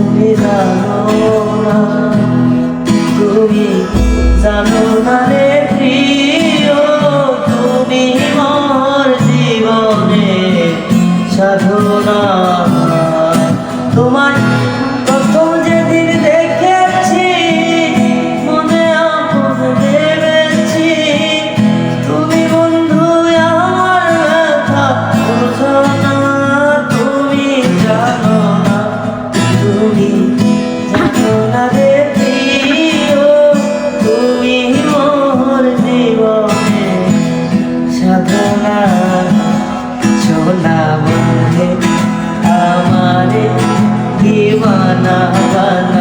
তুমি জানো না, তুমি জানো না রে প্রিয়, তুমি মোর জীবনে সাধনা। তোমার প্রথম যেদিন দেখেছি মনে আপন ভেবেছি, তুমি বন্ধু আমার ব্যথা বোঝো না, তুমি জানো না, তুমি জানো না রে প্রিয়, তুমি মোর জীবনে সাধনা। সোনা বলে আমারে দিওয়ানা বানা